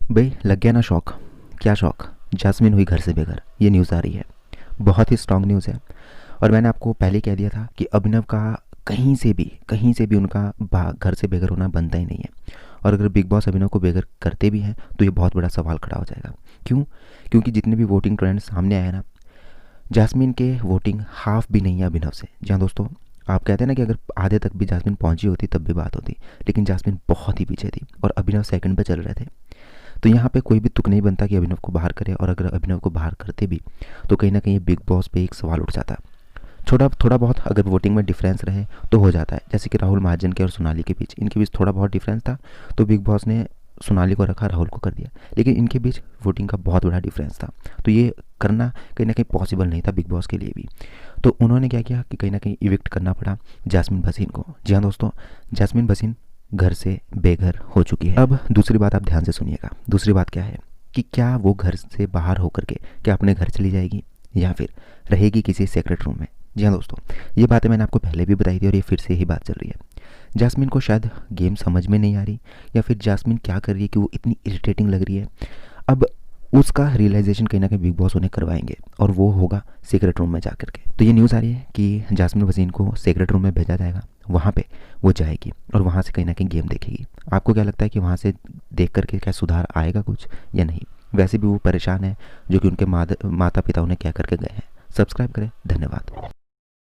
भाई लग गया ना शौक। क्या शौक? जास्मिन हुई घर से बेघर, ये न्यूज़ आ रही है। बहुत ही स्ट्रांग न्यूज़ है। और मैंने आपको पहले ही कह दिया था कि अभिनव का कहीं से भी उनका घर से बेघर होना बनता ही नहीं है। और अगर बिग बॉस अभिनव को बेघर करते भी हैं तो ये बहुत बड़ा सवाल खड़ा हो जाएगा। क्यों? क्योंकि जितने भी वोटिंग ट्रेंड सामने आए हैं ना, जास्मिन के वोटिंग हाफ भी नहीं है अभिनव से। जी हाँ दोस्तों, आप कहते हैं ना कि अगर आधे तक भी जास्मिन पहुंची होती तब भी बात होती, लेकिन जास्मिन बहुत ही पीछे थी और अभिनव सेकंड पे चल रहे थे। तो यहाँ पे कोई भी तुक नहीं बनता कि अभिनव को बाहर करे, और अगर अभिनव को बाहर करते भी तो कहीं ना कहीं बिग बॉस पे एक सवाल उठ जाता। छोटा थोड़ा बहुत अगर वोटिंग में डिफरेंस रहे तो हो जाता है, जैसे कि राहुल महाजन के और सोनाली के बीच, इनके बीच थोड़ा बहुत डिफरेंस था तो बिग बॉस ने सोनाली को रखा, राहुल को कर दिया। लेकिन इनके बीच वोटिंग का बहुत बड़ा डिफरेंस था, तो ये करना कहीं ना कहीं पॉसिबल नहीं था बिग बॉस के लिए भी। तो उन्होंने क्या किया कि कहीं ना कहीं इविक्ट करना पड़ा जास्मिन भसीन को। जी हाँ दोस्तों, जास्मिन भसीन घर से बेघर हो चुकी है। अब दूसरी बात आप ध्यान से सुनिएगा। दूसरी बात क्या है कि क्या वो घर से बाहर होकर के क्या अपने घर चली जाएगी या फिर रहेगी किसी सेक्रेट रूम में। जी हाँ दोस्तों, ये बातें मैंने आपको पहले भी बताई थी और ये फिर से ही बात चल रही है। जास्मिन को शायद गेम समझ में नहीं आ रही, या फिर जास्मिन क्या कर रही है कि वो इतनी इरिटेटिंग लग रही है। अब उसका रियलाइजेशन कहीं ना कहीं बिग बॉस उन्हें करवाएंगे, और वो होगा सीक्रेट रूम में जा कर के। तो ये न्यूज़ आ रही है कि जास्मिन वसीम को सीक्रेट रूम में भेजा जाएगा, वहाँ पे वो जाएगी और वहाँ से कहीं ना कहीं गेम देखेगी। आपको क्या लगता है कि वहाँ से देख करके क्या सुधार आएगा कुछ या नहीं? वैसे भी वो परेशान है, जो कि उनके माता पिता उन्हें क्या करके गए हैं। सब्सक्राइब करें। धन्यवाद।